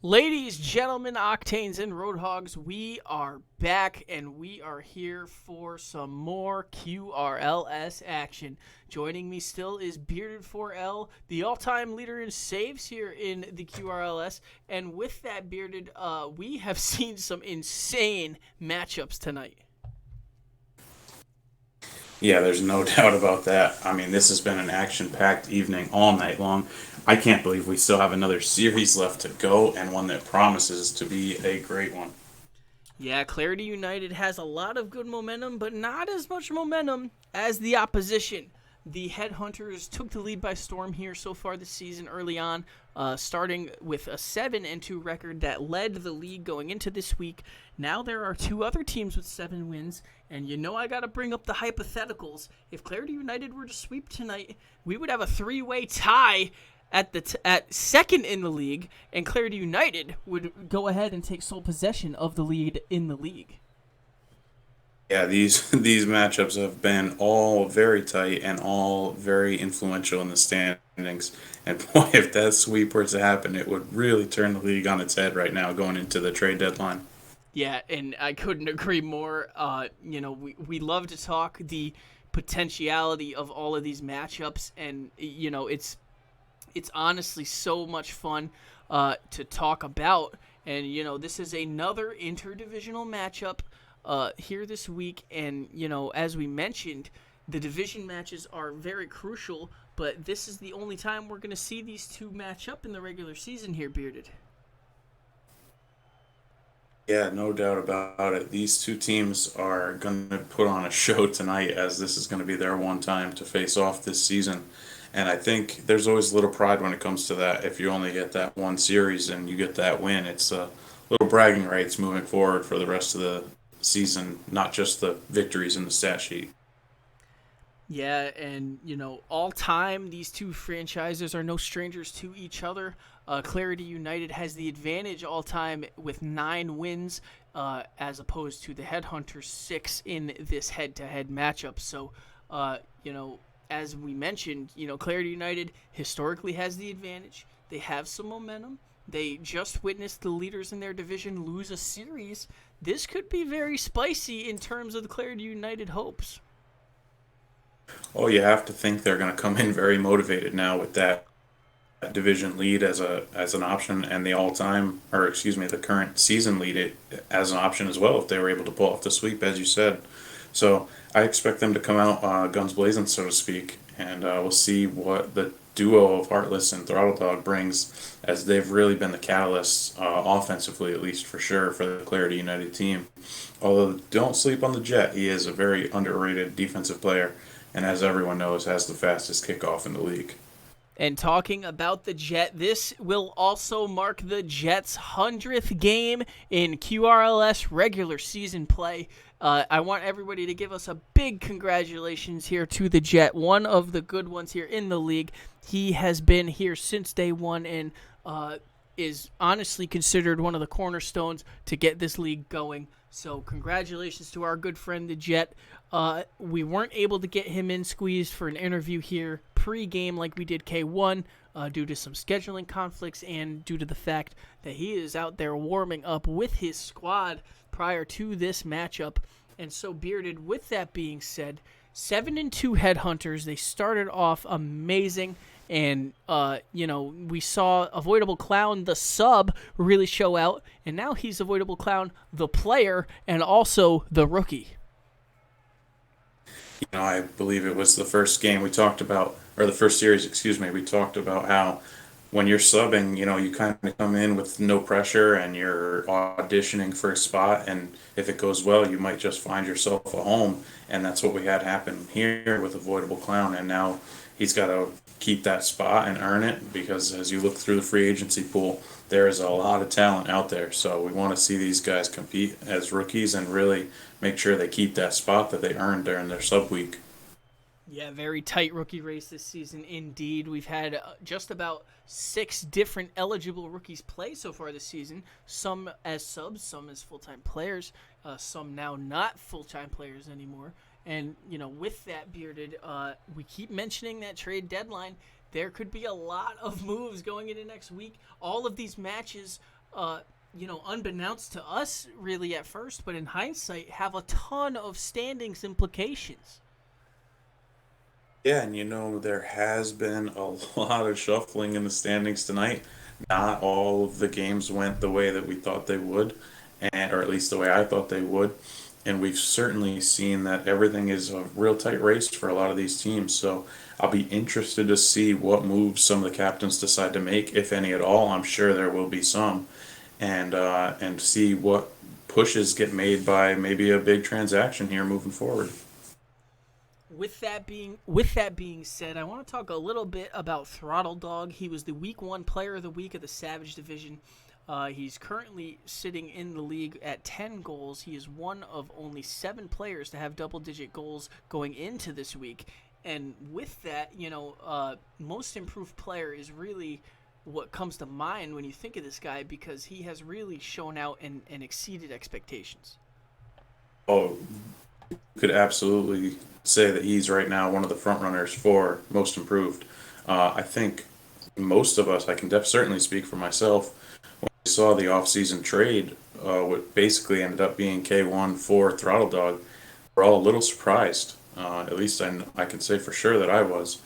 Ladies, gentlemen, Octanes, and Roadhogs, we are back and we are here for some more QRLS action. Joining me still is Bearded 4L, the all-time leader in saves here in the QRLS. And with that, Bearded, we have seen some insane matchups tonight. Yeah, there's no doubt about that. I mean, this has been an action packed evening all night long. I can't believe we still have another series left to go and one that promises to be a great one. Yeah, Clarity United has a lot of good momentum, but not as much momentum as the opposition. The Headhunters took the lead by storm here so far this season early on, starting with a 7-2 record that led the league going into this week. Now there are two other teams with 7 wins, and you know I got to bring up the hypotheticals. If Clarity United were to sweep tonight, we would have a 3-way tie at second in the league, and Clarity United would go ahead and take sole possession of the lead in the league. Yeah, these these matchups have been all very tight and all very influential in the standings. And boy, if that sweep were to happen, it would really turn the league on its head right now going into the trade deadline. Yeah, and I couldn't agree more. We love to talk the potentiality of all of these matchups, and it's honestly so much fun to talk about. And this is another interdivisional matchup here this week. And as we mentioned, the division matches are very crucial. But this is the only time we're going to see these two match up in the regular season here, Bearded. Yeah, no doubt about it. These two teams are going to put on a show tonight as this is going to be their one time to face off this season. And I think there's always a little pride when it comes to that. If you only get that one series and you get that win, it's a little bragging rights moving forward for the rest of the season, not just the victories in the stat sheet. Yeah, and all time, these two franchises are no strangers to each other. Clarity United has the advantage all time with 9 wins, as opposed to the Headhunters 6 in this head-to-head matchup. So, as we mentioned, Clarity United historically has the advantage. They have some momentum. They just witnessed the leaders in their division lose a series. This could be very spicy in terms of the Clarity United hopes. Oh, you have to think they're going to come in very motivated now with that division lead as an option, and the all time, or excuse me, the current season lead as an option as well if they were able to pull off the sweep, as you said. So I expect them to come out guns blazing, so to speak, and we'll see what the duo of Heartless and Throttle Dog brings, as they've really been the catalysts, offensively at least for sure, for the Clarity United team. Although don't sleep on the Jet, he is a very underrated defensive player, and as everyone knows, has the fastest kickoff in the league. And talking about the Jet, this will also mark the Jets' 100th game in QRLS regular season play. I want everybody to give us a big congratulations here to the Jet, one of the good ones here in the league. He has been here since day one and is honestly considered one of the cornerstones to get this league going. So congratulations to our good friend the Jet. We weren't able to get him in squeezed for an interview here pre-game like we did K1 due to some scheduling conflicts and due to the fact that he is out there warming up with his squad prior to this matchup. And so, Bearded, with that being said, 7-2 Headhunters. They started off amazing. And, we saw Avoidable Clown, the sub, really show out. And now he's Avoidable Clown, the player, and also the rookie. I believe it was the first game we talked about, or the first series, excuse me, we talked about how when you're subbing, you kind of come in with no pressure and you're auditioning for a spot, and if it goes well, you might just find yourself a home, and that's what we had happen here with Avoidable Clown, and now he's got to keep that spot and earn it because as you look through the free agency pool, there is a lot of talent out there. So we want to see these guys compete as rookies and really make sure they keep that spot that they earned during their sub week. Yeah, very tight rookie race this season indeed. We've had just about 6 different eligible rookies play so far this season. Some as subs, some as full-time players, some now not full-time players anymore. And, with that, Bearded, we keep mentioning that trade deadline. There could be a lot of moves going into next week. All of these matches unbeknownst to us really at first, but in hindsight, have a ton of standings implications. Yeah, and there has been a lot of shuffling in the standings tonight. Not all of the games went the way that we thought they would, or at least the way I thought they would. And we've certainly seen that everything is a real tight race for a lot of these teams. So I'll be interested to see what moves some of the captains decide to make, if any at all. I'm sure there will be some, and see what pushes get made by maybe a big transaction here moving forward. With that being said, I want to talk a little bit about Throttle Dog. He was the Week 1 Player of the Week of the Savage Division. He's currently sitting in the league at 10 goals. He is one of only 7 players to have double-digit goals going into this week. And with that, most improved player is really what comes to mind when you think of this guy, because he has really shown out and exceeded expectations. Oh, could absolutely say that he's right now one of the front runners for most improved. I think most of us, I can certainly speak for myself, when we saw the off-season trade, what basically ended up being K1 for Throttle Dog, we're all a little surprised. At least I can say for sure that I was.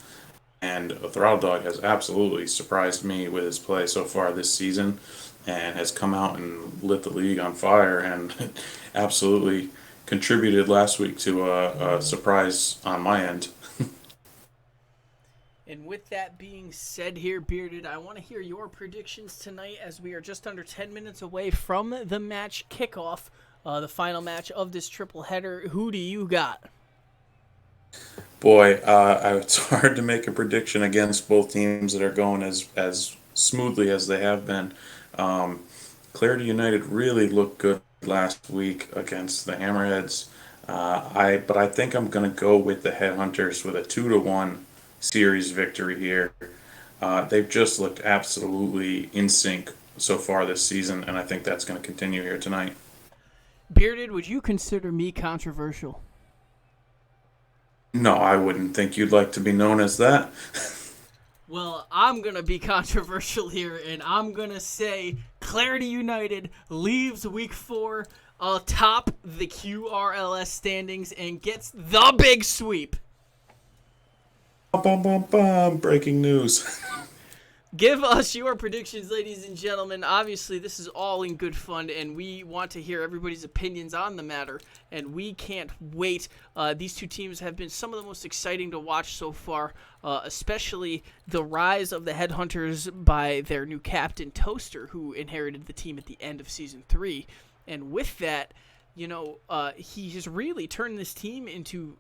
And Throttle Dog has absolutely surprised me with his play so far this season, and has come out and lit the league on fire, and absolutely contributed last week to a surprise on my end. And with that being said here, Bearded, I want to hear your predictions tonight, as we are just under 10 minutes away from the match kickoff, the final match of this triple header. Who do you got? Boy, it's hard to make a prediction against both teams that are going as smoothly as they have been. Clarity United really looked good last week against the Hammerheads. But I think I'm going to go with the Headhunters with a 2-1 series victory here. They've just looked absolutely in sync so far this season, and I think that's going to continue here tonight. Bearded, would you consider me controversial? No, I wouldn't think you'd like to be known as that. Well, I'm going to be controversial here, and I'm going to say Clarity United leaves Week 4 atop the QRLS standings and gets the big sweep. Bum, bum, bum. Breaking news. Give us your predictions, ladies and gentlemen. Obviously, this is all in good fun, and we want to hear everybody's opinions on the matter, and we can't wait. These two teams have been some of the most exciting to watch so far, especially the rise of the Headhunters by their new captain, Toaster, who inherited the team at the end of Season 3. And with that, he has really turned this team into,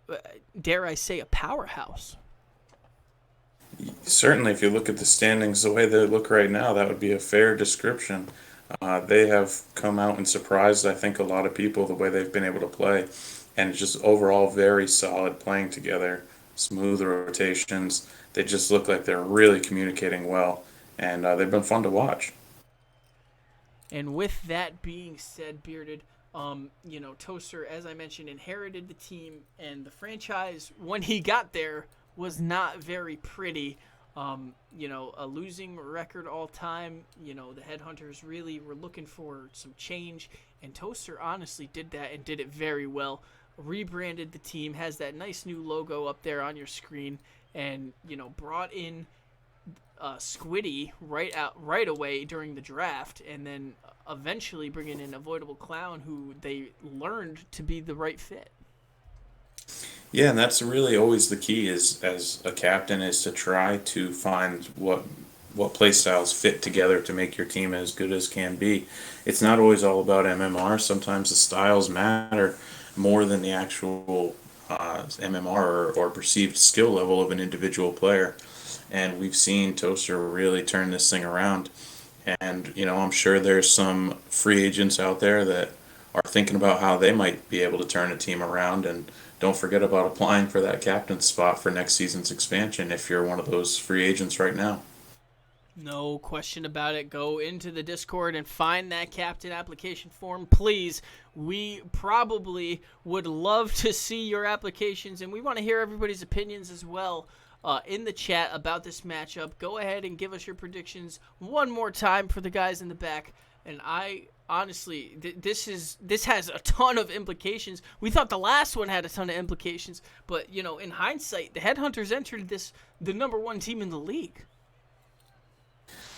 dare I say, a powerhouse. Certainly, if you look at the standings the way they look right now, that would be a fair description. They have come out and surprised, I think, a lot of people the way they've been able to play. And just overall very solid playing together, smooth rotations. They just look like they're really communicating well, and they've been fun to watch. And with that being said, Bearded, Toaster, as I mentioned, inherited the team, and the franchise, when he got there, was not very pretty. A losing record all time. The Headhunters really were looking for some change, and Toaster honestly did that and did it very well. Rebranded the team, has that nice new logo up there on your screen, and brought in Squiddy right away during the draft, and then eventually bringing in Avoidable Clown, who they learned to be the right fit. Yeah, and that's really always the key is as a captain is to try to find what play styles fit together to make your team as good as can be. It's not always all about MMR. Sometimes the styles matter more than the actual MMR or perceived skill level of an individual player. And we've seen Toaster really turn this thing around. And I'm sure there's some free agents out there that are thinking about how they might be able to turn a team around, and don't forget about applying for that captain spot for next season's expansion if you're one of those free agents right now. No question about it. Go into the Discord and find that captain application form, please. We probably would love to see your applications, and we want to hear everybody's opinions as well in the chat about this matchup. Go ahead and give us your predictions one more time for the guys in the back, And I honestly, this has a ton of implications. We thought the last one had a ton of implications, but in hindsight, the Headhunters entered this the number one team in the league.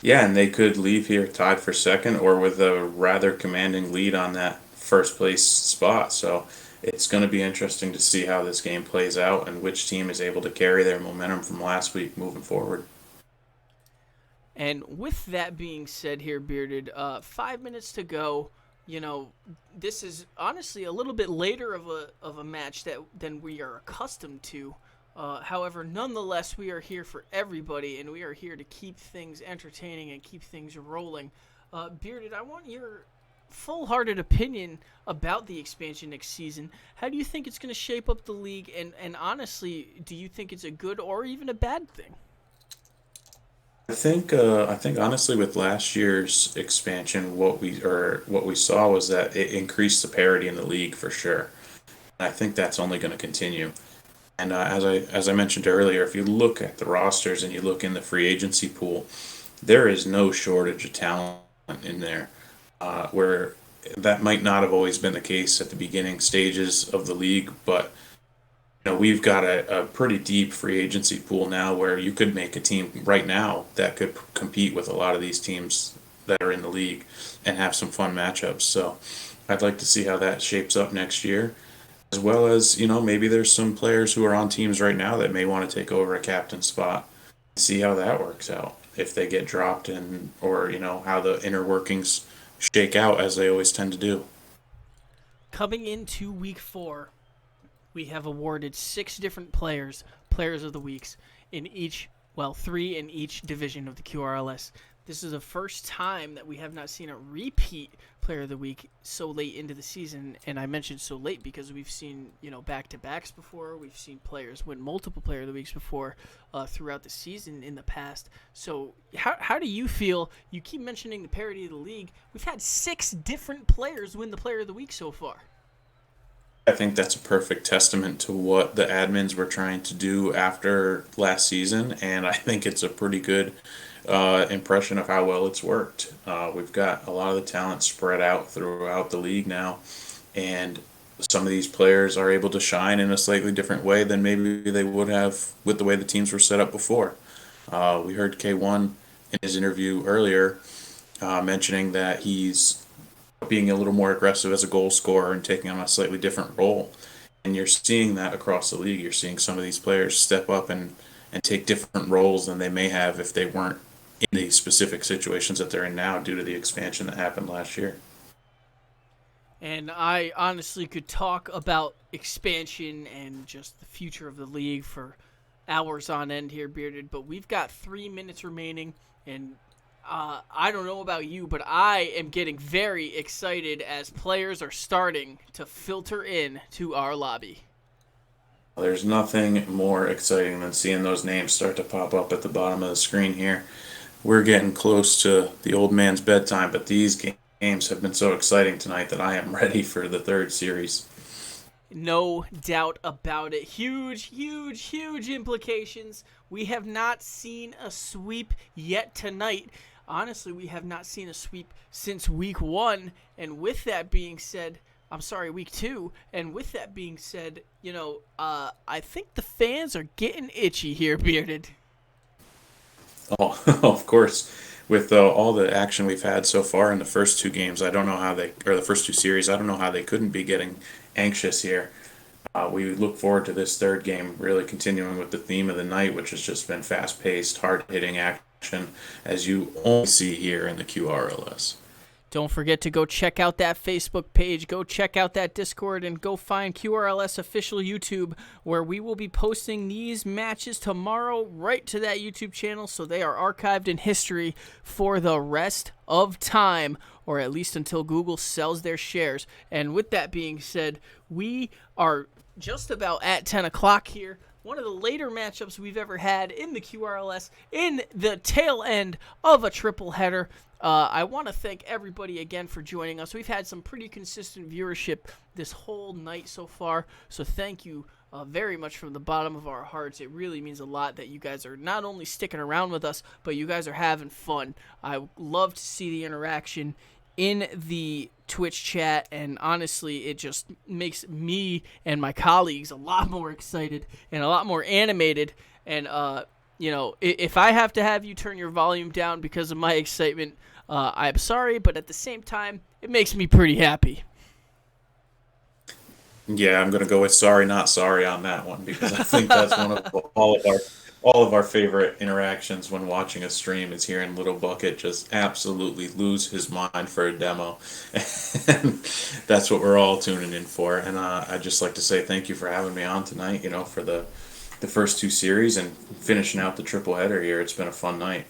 Yeah, and they could leave here tied for second or with a rather commanding lead on that first place spot. So it's going to be interesting to see how this game plays out and which team is able to carry their momentum from last week moving forward. And with that being said, here, Bearded, 5 minutes to go. This is honestly a little bit later of a match than we are accustomed to. However, nonetheless, we are here for everybody, and we are here to keep things entertaining and keep things rolling. Bearded, I want your full-hearted opinion about the expansion next season. How do you think it's going to shape up the league? And honestly, do you think it's a good or even a bad thing? I think honestly with last year's expansion, what we saw was that it increased the parity in the league for sure. And I think that's only going to continue. And as I mentioned earlier, if you look at the rosters and you look in the free agency pool, there is no shortage of talent in there. Where that might not have always been the case at the beginning stages of the league, but we've got a pretty deep free agency pool now where you could make a team right now that could compete with a lot of these teams that are in the league and have some fun matchups. So I'd like to see how that shapes up next year, as well as maybe there's some players who are on teams right now that may want to take over a captain spot. See how that works out if they get dropped, and or how the inner workings shake out as they always tend to do. Coming into week 4, we have awarded 6 different players of the weeks in each, 3 in each division of the QRLS. This is the first time that we have not seen a repeat player of the week so late into the season. And I mentioned so late because we've seen, back-to-backs before. We've seen players win multiple player of the weeks before throughout the season in the past. So how do you feel? You keep mentioning the parity of the league. We've had 6 different players win the player of the week so far. I think that's a perfect testament to what the admins were trying to do after last season, and I think it's a pretty good impression of how well it's worked. We've got a lot of the talent spread out throughout the league now, and some of these players are able to shine in a slightly different way than maybe they would have with the way the teams were set up before. We heard K1 in his interview earlier mentioning that he's being a little more aggressive as a goal scorer and taking on a slightly different role. And you're seeing that across the league. You're seeing some of these players step up and take different roles than they may have if they weren't in the specific situations that they're in now due to the expansion that happened last year. And I honestly could talk about expansion and just the future of the league for hours on end here, Bearded, but we've got 3 minutes remaining, and I don't know about you, but I am getting very excited as players are starting to filter in to our lobby. There's nothing more exciting than seeing those names start to pop up at the bottom of the screen here. We're getting close to the old man's bedtime, but these games have been so exciting tonight that I am ready for the third series. No doubt about it. Huge, huge, huge implications. We have not seen a sweep yet tonight. Honestly, we have not seen a sweep since week 1. And with that being said, week 2. And with that being said, I think the fans are getting itchy here, Bearded. Oh, of course. With all the action we've had so far in the first 2 games, the first 2 series, I don't know how they couldn't be getting anxious here. We look forward to this third game really continuing with the theme of the night, which has just been fast-paced, hard-hitting action, as you only see here in the QRLS. Don't forget to go check out that Facebook page, go check out that Discord, and go find QRLS official YouTube, where we will be posting these matches tomorrow right to that YouTube channel, so they are archived in history for the rest of time, or at least until Google sells their shares. And with that being said, we are just about at 10 o'clock here. One of the later matchups we've ever had in the QRLS in the tail end of a triple header. I want to thank everybody again for joining us. We've had some pretty consistent viewership this whole night so far, so thank you very much from the bottom of our hearts. It really means a lot that you guys are not only sticking around with us, but you guys are having fun. I love to see the interaction in the Twitch chat, and honestly, it just makes me and my colleagues a lot more excited and a lot more animated. And if I have to have you turn your volume down because of my excitement, I'm sorry, but at the same time, it makes me pretty happy. Yeah, I'm gonna go with sorry, not sorry on that one because I think that's one of all of our favorite interactions when watching a stream is hearing Little Bucket just absolutely lose his mind for a demo, and that's what we're all tuning in for. And I'd just like to say thank you for having me on tonight. For the first two series and finishing out the triple header here. It's been a fun night.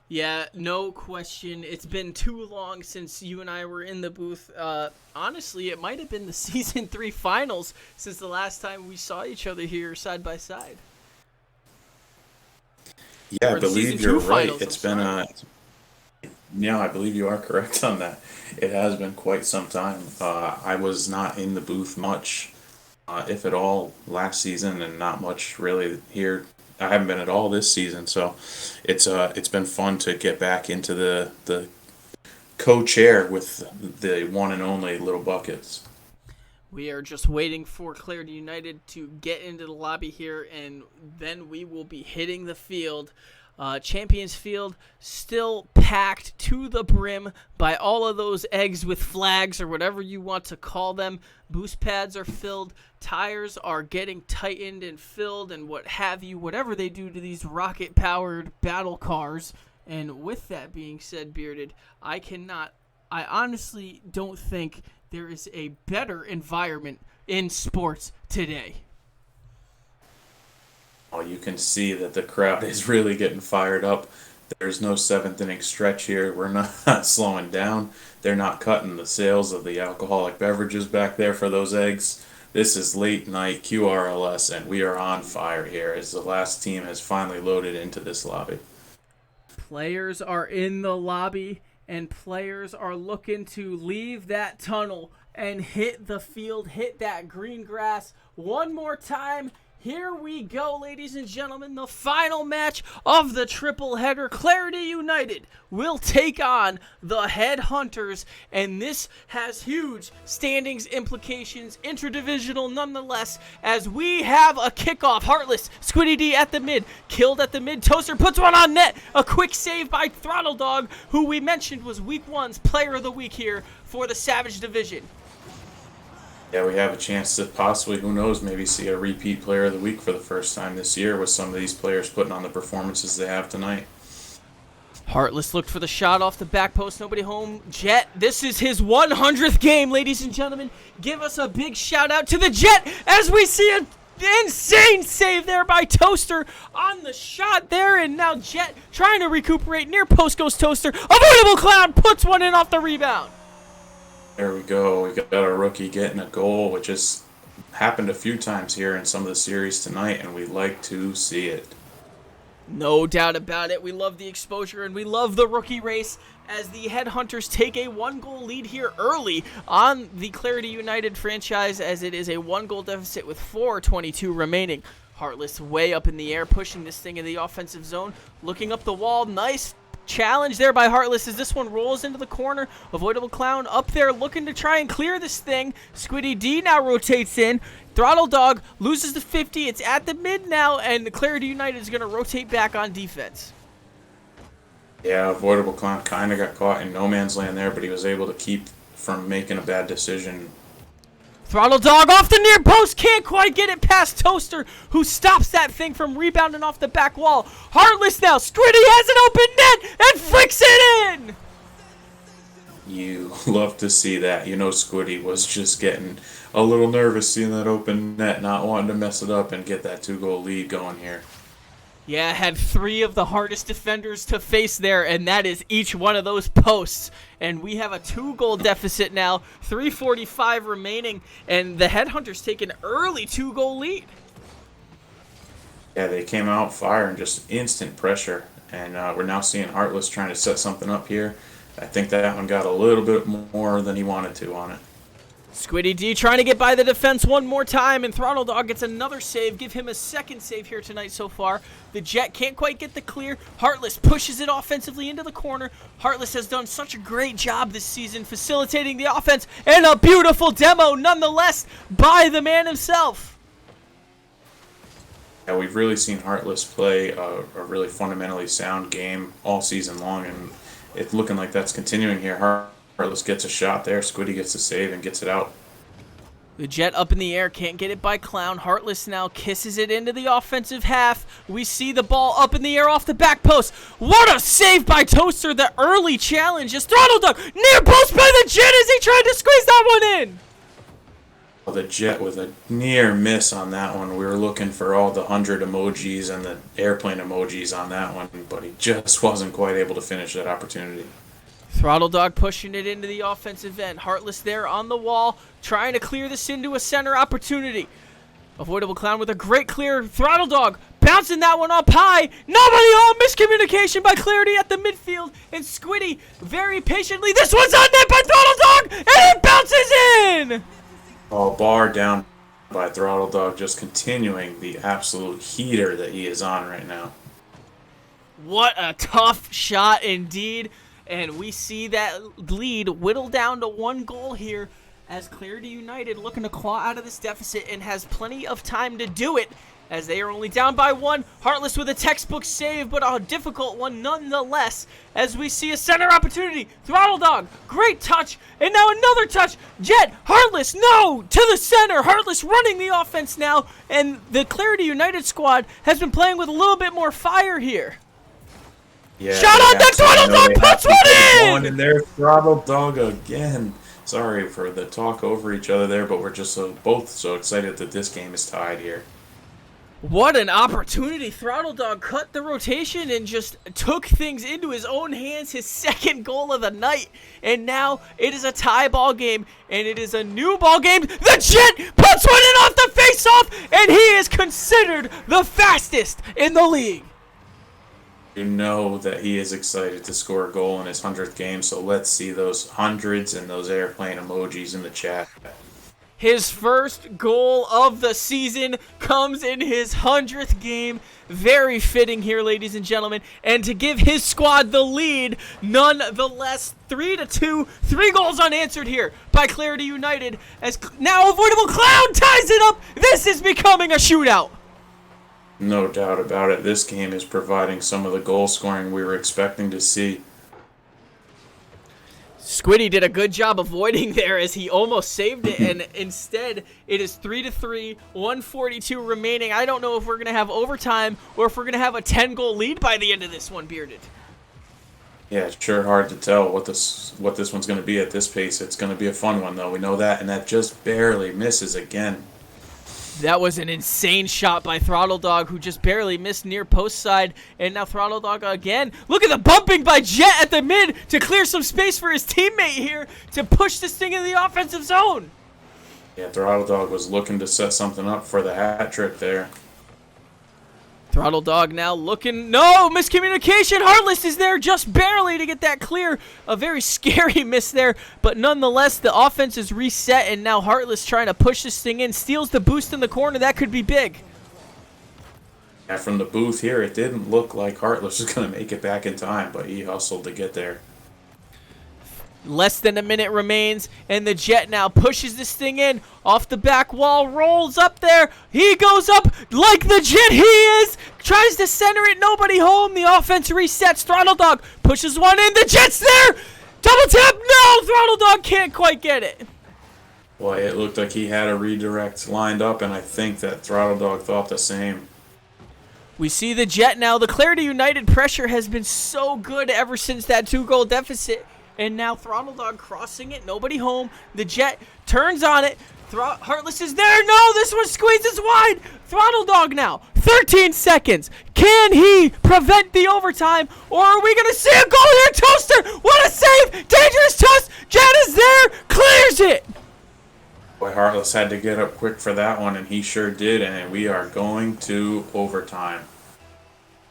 Yeah, no question. It's been too long since you and I were in the booth. Honestly, it might have been the Season 3 finals since the last time we saw each other here side by side. Yeah, I Or the Season believe you're 2 right. finals, I'm It's been sorry. yeah, I believe you are correct on that. It has been quite some time. I was not in the booth much, if at all, last season, and not much really here. I haven't been at all this season, so it's been fun to get back into the co-chair with the one and only Little Buckets. We are just waiting for Clarity United to get into the lobby here, and then we will be hitting the field. Champions Field still packed to the brim by all of those eggs with flags or whatever you want to call them. Boost pads are filled. Tires are getting tightened and filled and what have you, whatever they do to these rocket-powered battle cars. And with that being said, Bearded, I honestly don't think there is a better environment in sports today. Oh, you can see that the crowd is really getting fired up. There's no seventh inning stretch here. We're not slowing down. They're not cutting the sales of the alcoholic beverages back there for those eggs. This is late night QRLS, and we are on fire here as the last team has finally loaded into this lobby. Players are in the lobby, and players are looking to leave that tunnel and hit the field, hit that green grass one more time. Here we go, ladies and gentlemen, the final match of the triple header. Clarity United will take on the Headhunters, and this has huge standings implications, interdivisional nonetheless, as we have a kickoff. Heartless, Squiddy D at the mid, killed at the mid. Toaster puts one on net. A quick save by Throttle Dog, who we mentioned was Week 1's Player of the Week here for the Savage Division. Yeah, we have a chance to possibly, who knows, maybe see a repeat player of the week for the first time this year with some of these players putting on the performances they have tonight. Heartless looked for the shot off the back post. Nobody home. Jet, this is his 100th game, ladies and gentlemen. Give us a big shout out to the Jet as we see an insane save there by Toaster on the shot there. And now Jet trying to recuperate. Near post goes Toaster. Avoidable Clown puts one in off the rebound. There we go. We got a rookie getting a goal, which has happened a few times here in some of the series tonight, and we like to see it. No doubt about it. We love the exposure, and we love the rookie race as the Headhunters take a 1-goal lead here early on the Clarity United franchise, as it is a 1-goal deficit with 4:22 remaining. Heartless way up in the air, pushing this thing in the offensive zone, looking up the wall. Nice challenge there by Heartless as this one rolls into the corner. Avoidable Clown up there looking to try and clear this thing. Squiddy D now rotates in. Throttle Dog loses the 50. It's at the mid now, and the Clarity United is going to rotate back on defense. Yeah, Avoidable Clown kind of got caught in no man's land there, but he was able to keep from making a bad decision. Throttle Dog off the near post, can't quite get it past Toaster, who stops that thing from rebounding off the back wall. Heartless now, Squiddy has an open net and flicks it in! You love to see that. Squiddy was just getting a little nervous seeing that open net, not wanting to mess it up and get that 2-goal lead going here. Yeah, had 3 of the hardest defenders to face there, and that is each one of those posts. And we have a 2-goal deficit now, 3:45 remaining, and the Headhunters take an early 2-goal lead. Yeah, they came out firing, just instant pressure, and we're now seeing Heartless trying to set something up here. I think that one got a little bit more than he wanted to on it. Squiddy D trying to get by the defense one more time, and Throttle Dog gets another save. Give him a second save here tonight so far. The Jet can't quite get the clear. Heartless pushes it offensively into the corner. Heartless has done such a great job this season facilitating the offense, and a beautiful demo nonetheless by the man himself. Yeah, we've really seen Heartless play a really fundamentally sound game all season long, and it's looking like that's continuing here. Heartless gets a shot there, Squiddy gets a save and gets it out. The Jet up in the air, can't get it by Clown. Heartless now kisses it into the offensive half. We see the ball up in the air off the back post. What a save by Toaster, the early challenge as Throttle Dog near post by the Jet as he tried to squeeze that one in. Well, the Jet with a near miss on that one. We were looking for all the 100 emojis and the airplane emojis on that one, but he just wasn't quite able to finish that opportunity. Throttle Dog pushing it into the offensive end. Heartless there on the wall, trying to clear this into a center opportunity. Avoidable Clown with a great clear. Throttle Dog bouncing that one up high. Nobody home. Miscommunication by Clarity at the midfield. And Squiddy very patiently. This one's on net by Throttle Dog, and it bounces in. Oh, bar down by Throttle Dog, just continuing the absolute heater that he is on right now. What a tough shot indeed. And we see that lead whittle down to 1 goal here as Clarity United looking to claw out of this deficit and has plenty of time to do it as they are only down by 1. Heartless with a textbook save, but a difficult one nonetheless as we see a center opportunity. Throttle Dog, great touch, and now another touch. Jet, Heartless, no, to the center. Heartless running the offense now, and the Clarity United squad has been playing with a little bit more fire here. Yeah, shot on the Throttle Dog, puts one in! And there's Throttle Dog again. Sorry for the talk over each other there, but we're just both so excited that this game is tied here. What an opportunity. Throttle Dog cut the rotation and just took things into his own hands, his second goal of the night. And now it is a tie ball game, and it is a new ball game. The Jet puts one in off the face-off, and he is considered the fastest in the league. You know that he is excited to score a goal in his 100th game, so let's see those hundreds and those airplane emojis in the chat. His first goal of the season comes in his 100th game. Very fitting here, ladies and gentlemen. And to give his squad the lead, nonetheless, 3-2. 3 goals unanswered here by Clarity United. As now Avoidable Clown ties it up. This is becoming a shootout. No doubt about it. This game is providing some of the goal scoring we were expecting to see. Squiddy did a good job avoiding there as he almost saved it, and instead it is 3-3, 142 remaining. I don't know if we're going to have overtime or if we're going to have a 10-goal lead by the end of this one, Bearded. Yeah, it's sure hard to tell what this one's going to be at this pace. It's going to be a fun one, though. We know that, and that just barely misses again. That was an insane shot by Throttle Dog, who just barely missed near post side. And now Throttle Dog again. Look at the bumping by Jet at the mid to clear some space for his teammate here to push this thing in the offensive zone. Yeah, Throttle Dog was looking to set something up for the hat trick there. Throttle Dog now looking. No, miscommunication. Heartless is there just barely to get that clear. A very scary miss there. But nonetheless, the offense is reset. And now Heartless trying to push this thing in. Steals the boost in the corner. That could be big. Yeah, from the booth here, it didn't look like Heartless was going to make it back in time. But he hustled to get there. Less than a minute remains, and the Jet now pushes this thing in off the back wall, rolls up there. He goes up like the Jet he is, tries to center it, nobody home. The offense resets. Throttle Dog pushes one in. The Jet's there. Double tap. No, Throttle Dog can't quite get it. Boy, it looked like he had a redirect lined up, and I think that Throttle Dog thought the same. We see the Jet now. The Clarity United pressure has been so good ever since that 2-goal deficit. And now Throttle Dog crossing it. Nobody home. The Jet turns on it. Heartless is there. No, this one squeezes wide. Throttle Dog now. 13 seconds. Can he prevent the overtime? Or are we going to see a goal here? Toaster. What a save. Dangerous toss. Jet is there. Clears it. Boy, Heartless had to get up quick for that one, and he sure did. And we are going to overtime.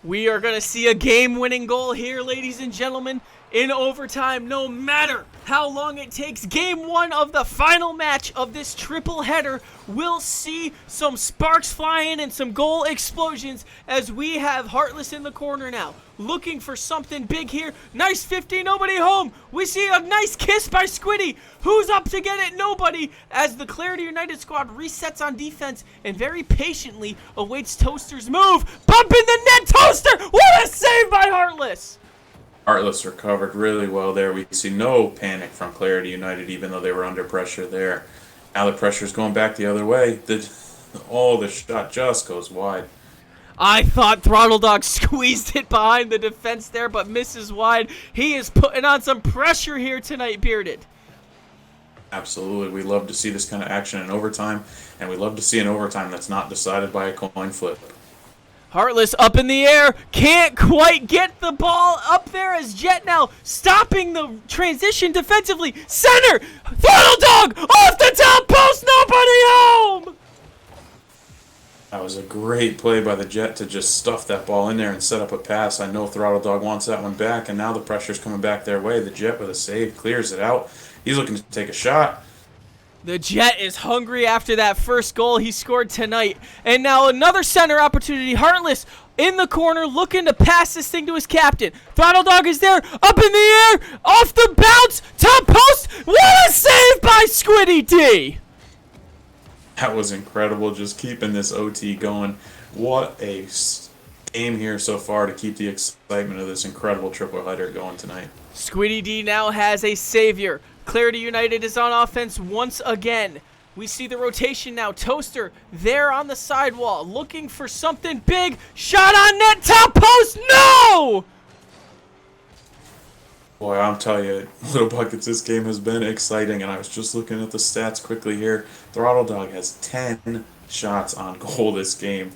We are going to see a game-winning goal here, ladies and gentlemen. in overtime, no matter how long it takes. Game 1 of the final match of this triple header will see some sparks flying and some goal explosions as we have Heartless in the corner now, looking for something big here. Nice 50, nobody home. We see a nice kiss by Squiddy. Who's up to get it? Nobody, as the Clarity United squad resets on defense and very patiently awaits Toaster's move. Bump in the net, Toaster! What a save by Heartless! Heartless recovered really well there. We see no panic from Clarity United, even though they were under pressure there. Now the pressure's going back the other way. The shot just goes wide. I thought Throttle Dog squeezed it behind the defense there, but misses wide. He is putting on some pressure here tonight, Bearded. Absolutely. We love to see this kind of action in overtime, and we love to see an overtime that's not decided by a coin flip. Heartless up in the air, can't quite get the ball up there as Jet now stopping the transition defensively. Center! Throttle Dog off the top post, nobody home! That was a great play by the Jet to just stuff that ball in there and set up a pass. I know Throttle Dog wants that one back, and now the pressure's coming back their way. The Jet with a save clears it out. He's looking to take a shot. The Jet is hungry after that first goal he scored tonight. And now another center opportunity. Heartless in the corner looking to pass this thing to his captain. Throttle Dog is there, up in the air, off the bounce, top post. What a save by Squiddy D! That was incredible, just keeping this OT going. What a game here so far to keep the excitement of this incredible triple header going tonight. Squiddy D now has a savior. Clarity United is on offense once again. We see the rotation now. Toaster there on the sidewall looking for something big. Shot on net, top post, no! Boy, I'm telling you, Little Buckets, this game has been exciting, and I was just looking at the stats quickly here. Throttle Dog has 10 shots on goal this game.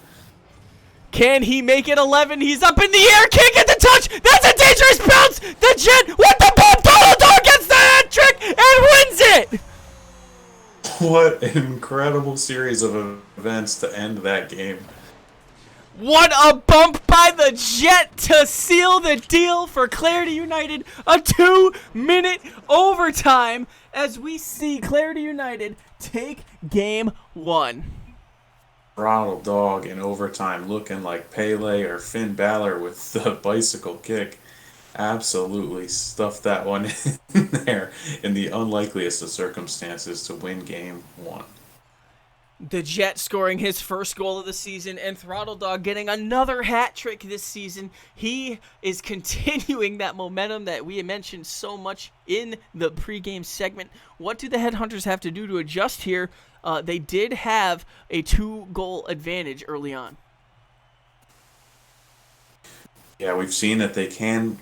Can he make it 11? He's up in the air, can't get the touch. That's a dangerous bounce. The Jet with the ball. Throttle Dog gets the hat trick and wins it. What an incredible series of events to end that game. What a bump by the Jet to seal the deal for Clarity United. A 2-minute overtime as we see Clarity United take game 1. Throttle Dog in overtime looking like Pele or Finn Balor with the bicycle kick. Absolutely stuffed that one in there in the unlikeliest of circumstances to win game 1. The Jet scoring his first goal of the season and Throttle Dog getting another hat trick this season. He is continuing that momentum that we mentioned so much in the pregame segment. What do the Headhunters have to do to adjust here? They did have a 2-goal advantage early on. Yeah, we've seen that they can,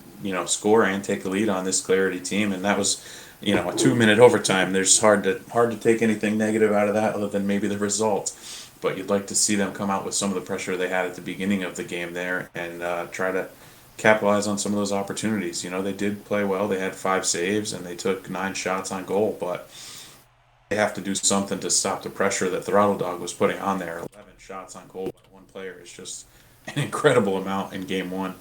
score and take the lead on this Clarity team, and that was, a 2-minute overtime. There's hard to take anything negative out of that other than maybe the result. But you'd like to see them come out with some of the pressure they had at the beginning of the game there and try to capitalize on some of those opportunities. They did play well. They had 5 saves and they took 9 shots on goal, but they have to do something to stop the pressure that Throttle Dog was putting on there. 11 shots on goal by one player is just an incredible amount in game 1.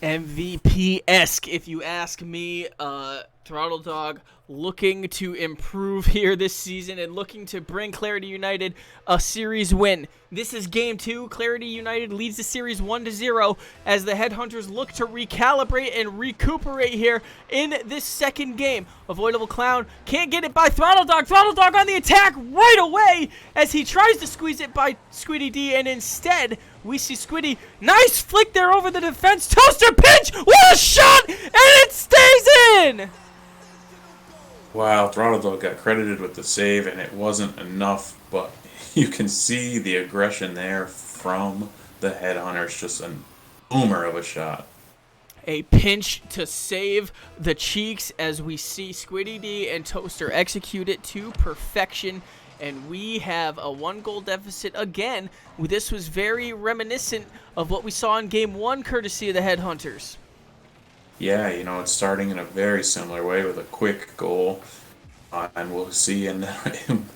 MVP-esque, if you ask me. Throttle Dog looking to improve here this season and looking to bring Clarity United a series win. This is game 2. Clarity United leads the series 1-0 as the Headhunters look to recalibrate and recuperate here in this second game. Avoidable Clown can't get it by Throttle Dog. Throttle Dog on the attack right away as he tries to squeeze it by Squiddy D, and instead we see Squiddy. Nice flick there over the defense. Toaster pinch. What a shot! And it stays in! Wow, Throttle Dog got credited with the save, and it wasn't enough, but you can see the aggression there from the Headhunters. Just a boomer of a shot. A pinch to save the cheeks as we see Squiddy D and Toaster execute it to perfection. And we have a 1-goal deficit again. This was very reminiscent of what we saw in game 1, courtesy of the Headhunters. Yeah, it's starting in a very similar way with a quick goal. And we'll see, and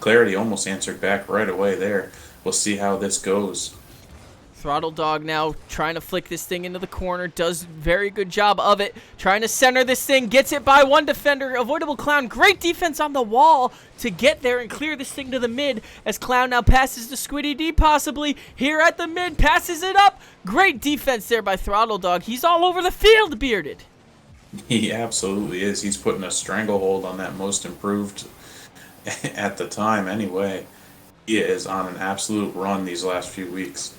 Clarity almost answered back right away there. We'll see how this goes. Throttle Dog now trying to flick this thing into the corner. Does very good job of it. Trying to center this thing. Gets it by one defender. Avoidable Clown. Great defense on the wall to get there and clear this thing to the mid. As Clown now passes to Squiddy D possibly. Here at the mid. Passes it up. Great defense there by Throttle Dog. He's all over the field, Bearded. He absolutely is. He's putting a stranglehold on that most improved at the time anyway. He is on an absolute run these last few weeks.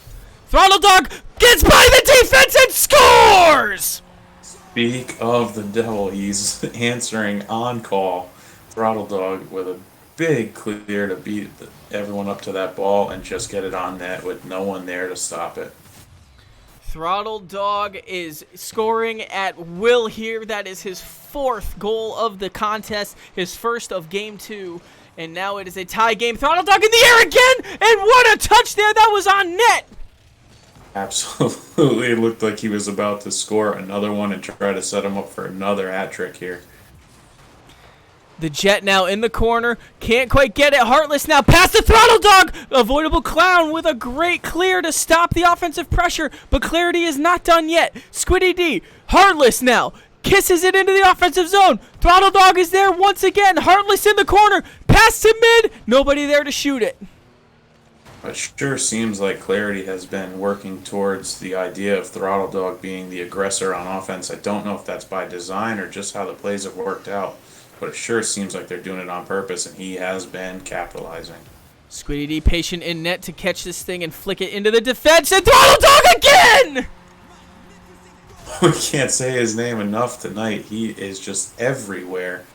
Throttle Dog gets by the defense and scores! Speak of the devil, he's answering on call. Throttle Dog with a big clear to beat everyone up to that ball and just get it on net with no one there to stop it. Throttle Dog is scoring at will here. That is his 4th goal of the contest, his first of game 2. And now it is a tie game. Throttle Dog in the air again! And what a touch there! That was on net! Absolutely, it looked like he was about to score another one and try to set him up for another hat trick here. The Jet now in the corner. Can't quite get it. Heartless now past the Throttle Dog. Avoidable Clown with a great clear to stop the offensive pressure. But clarity is not done yet. Squiddy D. Heartless now. Kisses it into the offensive zone. Throttle Dog is there once again. Heartless in the corner. Pass to mid. Nobody there to shoot it. It sure seems like Clarity has been working towards the idea of Throttle Dog being the aggressor on offense. I don't know if that's by design or just how the plays have worked out, but it sure seems like they're doing it on purpose, and he has been capitalizing. Squiddy D patient in net to catch this thing and flick it into the defense, and Throttle Dog again! We can't say his name enough tonight. He is just everywhere.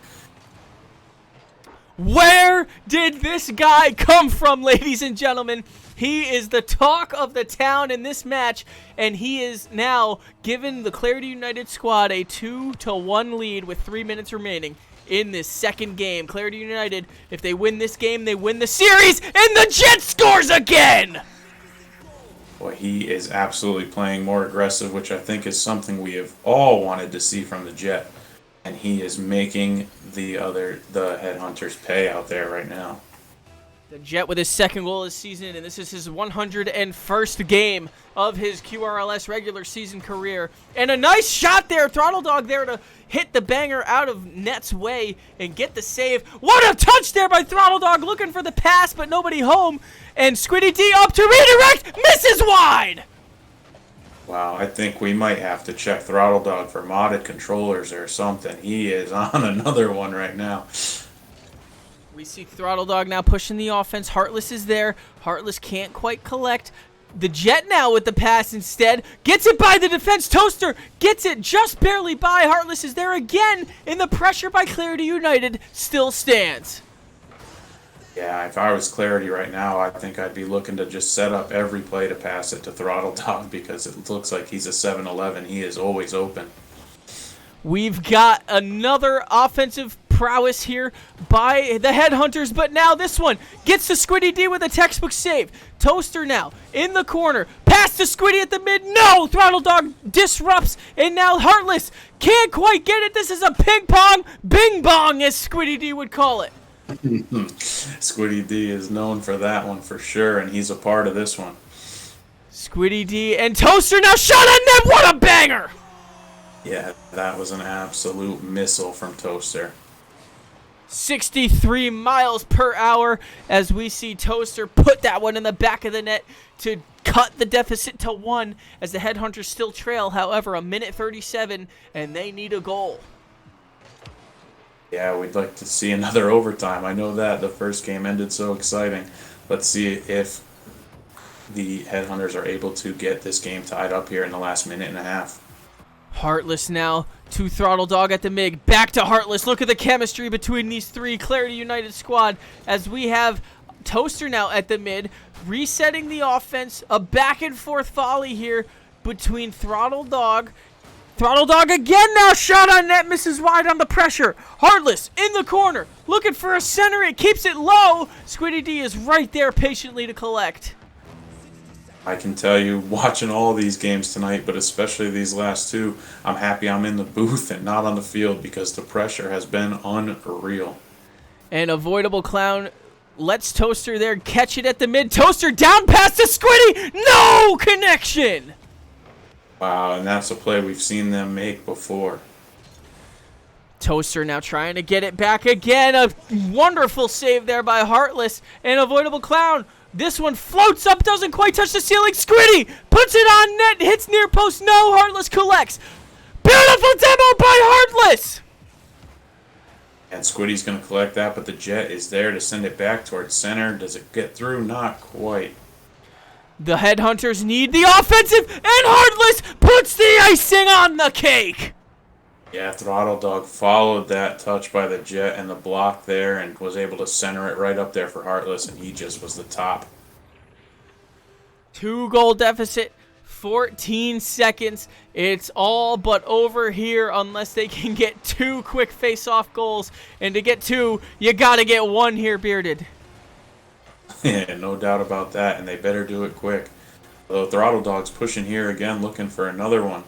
Where did this guy come from, ladies and gentlemen? He is the talk of the town in this match, and he is now given the Clarity United squad a 2-1 lead with 3 minutes remaining in this second game. Clarity United, if they win this game, they win the series, and the Jet scores again! Well, he is absolutely playing more aggressive, which I think is something we have all wanted to see from the Jet. And he is making the Headhunters pay out there right now. The Jet with his 2nd goal this season, and this is his 101st game of his QRLS regular season career. And a nice shot there, Throttle Dog there to hit the banger out of net's way and get the save. What a touch there by Throttle Dog, looking for the pass, but nobody home. And Squiddy D up to redirect, misses wide! Wow, I think we might have to check Throttle Dog for modded controllers or something. He is on another one right now. We see Throttle Dog now pushing the offense. Heartless is there. Heartless can't quite collect. The Jet now with the pass instead. Gets it by the defense. Toaster gets it just barely by. Heartless is there again, and the pressure by Clarity United still stands. Yeah, if I was Clarity right now, I think I'd be looking to just set up every play to pass it to Throttle Dog because it looks like he's a 7-11. He is always open. We've got another offensive prowess here by the Headhunters, but now this one gets to Squiddy D with a textbook save. Toaster now in the corner. Pass to Squiddy at the mid. No! Throttle Dog disrupts, and now Heartless can't quite get it. This is a ping pong bing bong, as Squiddy D would call it. Squiddy D is known for that one for sure, and he's a part of this one. Squiddy D and Toaster now shot on net. What a banger! Yeah, that was an absolute missile from Toaster. 63 miles per hour as we see Toaster put that one in the back of the net to cut the deficit to 1 as the Headhunters still trail. However, a minute 37 and they need a goal. Yeah, we'd like to see another overtime. I know that the first game ended so exciting. Let's see if the Headhunters are able to get this game tied up here in the last minute and a half. Heartless now to Throttle Dog at the MIG. Back to Heartless. Look at the chemistry between these three Clarity United squad as we have Toaster now at the mid, resetting the offense. A back and forth volley here between Throttle Dog. Throttle Dog again now, shot on net, misses wide on the pressure. Heartless in the corner, looking for a center, it keeps it low. Squiddy D is right there patiently to collect. I can tell you, watching all these games tonight, but especially these last two, I'm happy I'm in the booth and not on the field because the pressure has been unreal. And Avoidable Clown Lets Toaster there catch it at the mid. Toaster down past the Squiddy. No connection. Wow, and that's a play we've seen them make before. Toaster now trying to get it back again. A wonderful save there by Heartless. And Avoidable Clown. This one floats up, doesn't quite touch the ceiling. Squiddy puts it on net, hits near post. No, Heartless collects. Beautiful demo by Heartless. And Squiddy's going to collect that, but the Jet is there to send it back towards center. Does it get through? Not quite. The Headhunters need the offensive, and Heartless puts the icing on the cake. Yeah, Throttle Dog followed that touch by the Jet and the block there and was able to center it right up there for Heartless, and he just was the top. 2-goal deficit, 14 seconds. It's all but over here unless they can get 2 quick face-off goals. And to get 2, you got to get 1 here, Bearded. Yeah, no doubt about that, and they better do it quick. Although Throttle Dog's pushing here again, looking for another one.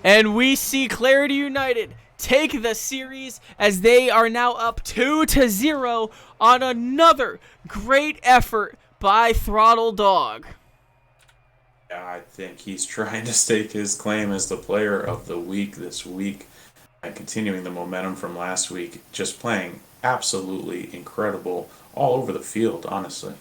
And we see Clarity United take the series as they are now up 2-0 on another great effort by Throttle Dog. Yeah, I think he's trying to stake his claim as the player of the week this week and continuing the momentum from last week, just playing absolutely incredible all over the field, honestly.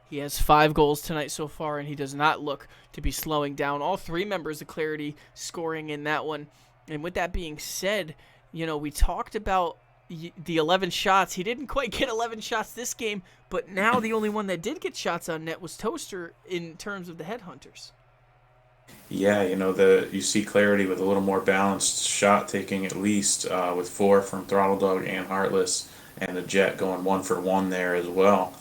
He has 5 goals tonight so far, and he does not look to be slowing down. All 3 members of Clarity scoring in that one. And with that being said, you know, we talked about the 11 shots. He didn't quite get 11 shots this game, but now the only one that did get shots on net was Toaster in terms of the Headhunters. Yeah, you know, you see Clarity with a little more balanced shot taking, at least with 4 from Throttle Dog and Heartless, and the Jet going 1 for 1 there as well.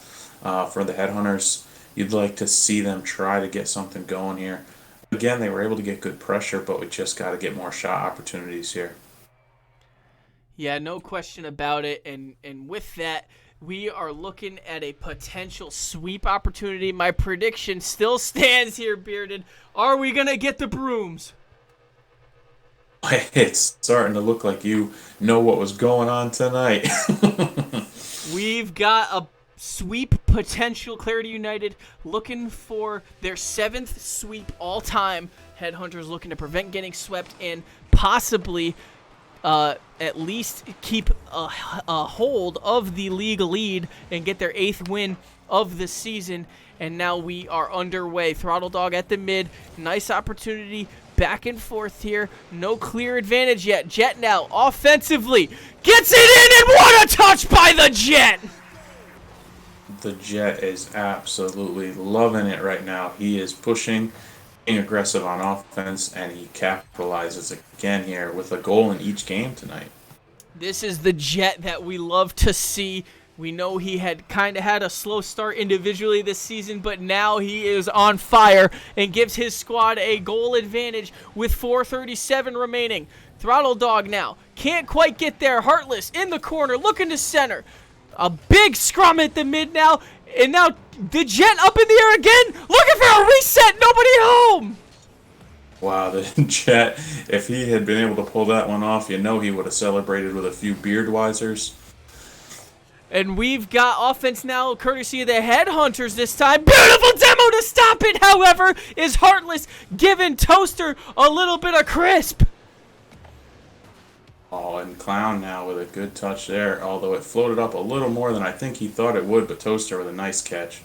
For the Headhunters, you'd like to see them try to get something going here. Again, they were able to get good pressure, but we just got to get more shot opportunities here. Yeah, no question about it. And with that, we are looking at a potential sweep opportunity. My prediction still stands here, Bearded. Are we going to get the brooms? It's starting to look like you know what was going on tonight. We've got a sweep potential. Clarity United looking for their 7th sweep all time. Headhunters looking to prevent getting swept and possibly at least keep a hold of the league lead and get their 8th win of the season. And now we are underway. Throttle Dog at the mid. Nice opportunity. Back and forth here. No clear advantage yet. Jet now offensively gets it in, and what a touch by the Jet! The Jet is absolutely loving it right now. He is pushing, being aggressive on offense, and he capitalizes again here with a goal in each game tonight. This is the Jet that we love to see. We know he had kind of had a slow start individually this season, but now he is on fire and gives his squad a goal advantage with 4:37 remaining. Throttle Dog now can't quite get there. Heartless in the corner looking to center. A big scrum at the mid now, and now the Jet up in the air again, looking for a reset. Nobody home. Wow, the Jet, if he had been able to pull that one off, you know he would have celebrated with a few Beardwisers. And we've got offense now, courtesy of the Headhunters this time. Beautiful demo to stop it, however, is Heartless giving Toaster a little bit of crisp. Oh, and Clown now with a good touch there, although it floated up a little more than I think he thought it would, but Toaster with a nice catch.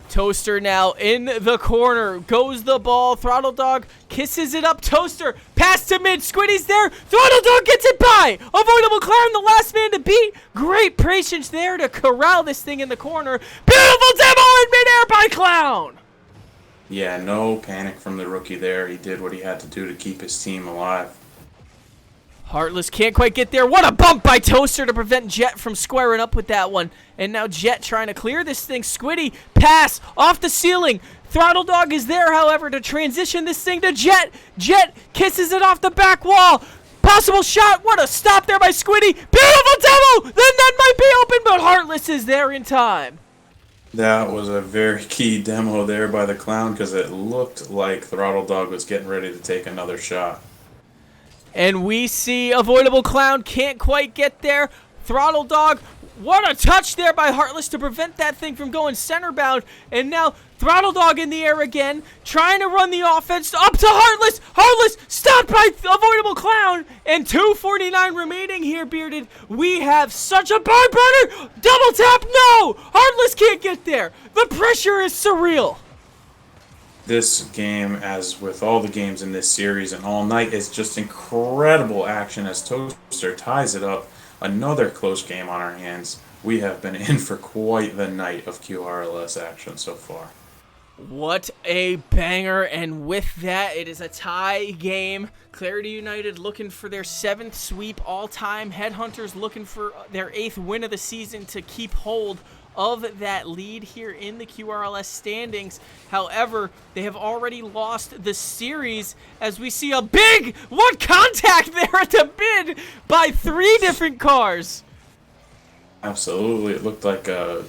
Toaster now in the corner. Goes the ball. Throttle Dog kisses it up. Toaster. Pass to mid. Squiddy's there. Throttle Dog gets it by. Avoidable Clown, the last man to beat. Great patience there to corral this thing in the corner. Beautiful demo in midair by Clown. Yeah, no panic from the rookie there. He did what he had to do to keep his team alive. Heartless can't quite get there. What a bump by Toaster to prevent Jet from squaring up with that one. And now Jet trying to clear this thing. Squiddy, pass, off the ceiling. Throttle Dog is there, however, to transition this thing to Jet. Jet kisses it off the back wall. Possible shot. What a stop there by Squiddy. Beautiful demo. The net might be open, but Heartless is there in time. That was a very key demo there by the Clown because it looked like Throttle Dog was getting ready to take another shot. And we see Avoidable Clown can't quite get there. Throttle Dog What a touch there by Heartless to prevent that thing from going center bound. And now Throttle Dog in the air again, trying to run the offense up to Heartless. Heartless stopped by Avoidable Clown. And 2:49 remaining here, Bearded. We have such a barn burner. Double tap, no! Heartless can't get there. The pressure is surreal. This game, as with all the games in this series and all night, is just incredible action as Toaster ties it up. Another close game on our hands. We have been in for quite the night of QRLS action so far. What a banger, and with that, it is a tie game. Clarity United looking for their 7th sweep all-time. Headhunters looking for their 8th win of the season to keep hold of that lead here in the QRLS standings. However, they have already lost the series as we see a big one contact there at the bid by 3 different cars. Absolutely. It looked like a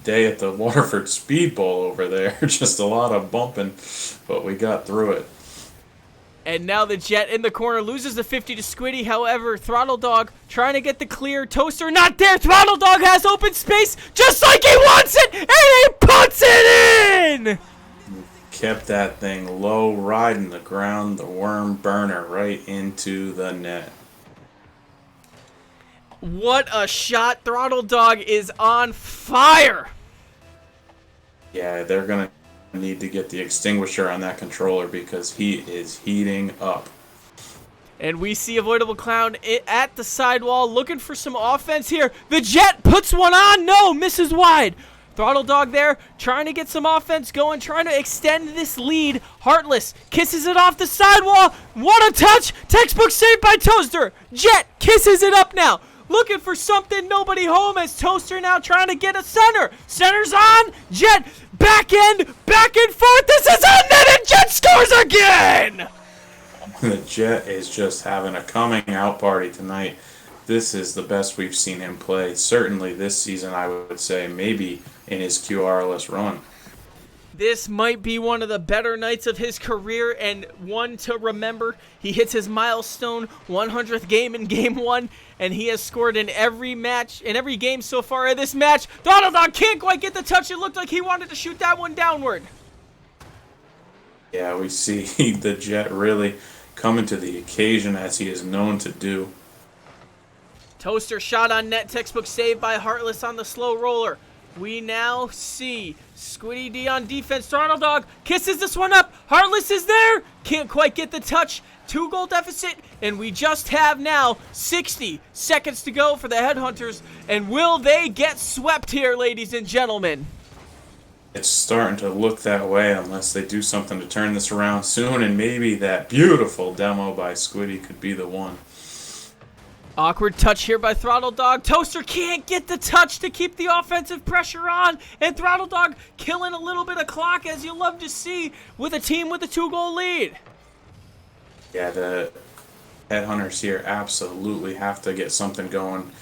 day at the Waterford Speed Bowl over there. Just a lot of bumping, but we got through it. And now the Jet in the corner loses the 50 to Squiddy. However, Throttle Dog trying to get the clear. Toaster not there. Throttle Dog has open space just like he wants it, and he puts it in! Kept that thing low, riding the ground, the worm burner right into the net. What a shot. Throttle Dog is on fire. Yeah, they're going to need to get the extinguisher on that controller because he is heating up. And we see Avoidable Clown at the sidewall looking for some offense here. The Jet puts one on. No, misses wide. Throttle Dog there trying to get some offense going, trying to extend this lead. Heartless kisses it off the sidewall. What a touch. Textbook saved by Toaster. Jet kisses it up now. Looking for something, nobody home as Toaster now trying to get a center. Center's on, Jet, back and forth. This is on net and Jet scores again! The Jet is just having a coming out party tonight. This is the best we've seen him play. Certainly this season, I would say, maybe in his QRLS run. This might be one of the better nights of his career and one to remember. He hits his milestone 100th game in Game 1, and he has scored in every match, in every game so far in this match. Throttle Dog can't quite get the touch. It looked like he wanted to shoot that one downward. Yeah, we see the Jet really coming to the occasion as he is known to do. Toaster shot on net, textbook save by Heartless on the slow roller. We now see Squiddy D on defense. Throttle Dog kisses this one up. Heartless is there. Can't quite get the touch. 2-goal deficit. And we just have now 60 seconds to go for the Headhunters. And will they get swept here, ladies and gentlemen? It's starting to look that way unless they do something to turn this around soon. And maybe that beautiful demo by Squiddy could be the one. Awkward touch here by Throttle Dog. Toaster can't get the touch to keep the offensive pressure on. And Throttle Dog killing a little bit of clock, as you love to see, with a team with a 2-goal lead. Yeah, the Headhunters here absolutely have to get something going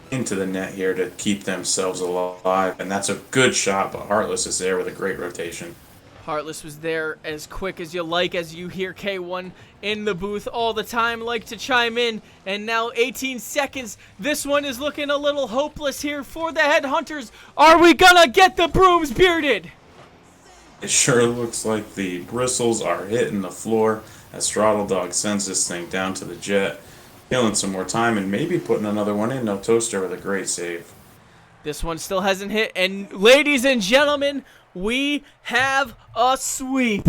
into the net here to keep themselves alive. And that's a good shot, but Heartless is there with a great rotation. Heartless was there as quick as you like, as you hear K1 in the booth all the time like to chime in. And now 18 seconds. This one is looking a little hopeless here for the Headhunters. Are we gonna get the brooms, Bearded? It sure looks like the bristles are hitting the floor as Throttle Dog sends this thing down to the Jet. Killing some more time and maybe putting another one in. No, Toaster with a great save. This one still hasn't hit. And ladies and gentlemen, we have a sweep.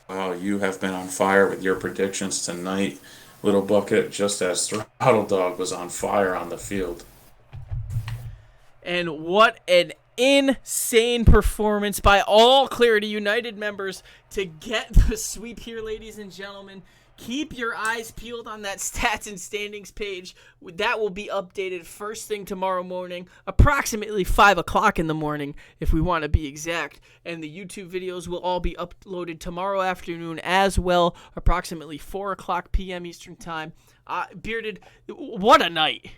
Wow, you have been on fire with your predictions tonight, Little Bucket, just as Throttle Dog was on fire on the field. And what an insane performance by all Clarity United members to get the sweep here, ladies and gentlemen. Keep your eyes peeled on that stats and standings page. That will be updated first thing tomorrow morning, approximately 5 o'clock in the morning, if we want to be exact. And the YouTube videos will all be uploaded tomorrow afternoon as well, approximately 4 o'clock p.m. Eastern Time. Bearded, what a night.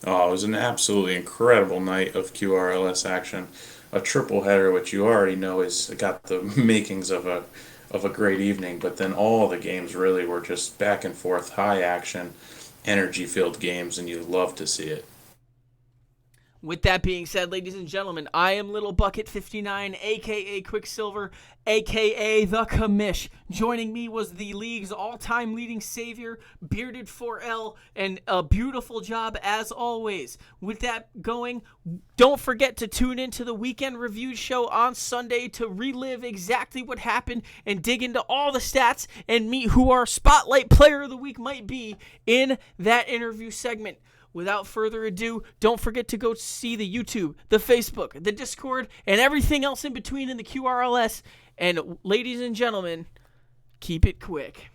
Oh, it was an absolutely incredible night of QRLS action. A triple header, which you already know has got the makings of a great evening, but then all the games really were just back and forth, high action. energy-filled games, and you love to see it. With that being said, ladies and gentlemen, I am Little Bucket 59, aka Quicksilver, aka The Commish. Joining me was the league's all-time leading savior, Bearded 4L, and a beautiful job as always. With that going, don't forget to tune into the Weekend Review show on Sunday to relive exactly what happened and dig into all the stats and meet who our Spotlight Player of the Week might be in that interview segment. Without further ado, don't forget to go see the YouTube, the Facebook, the Discord, and everything else in between in the QRLS. And ladies and gentlemen, keep it quick.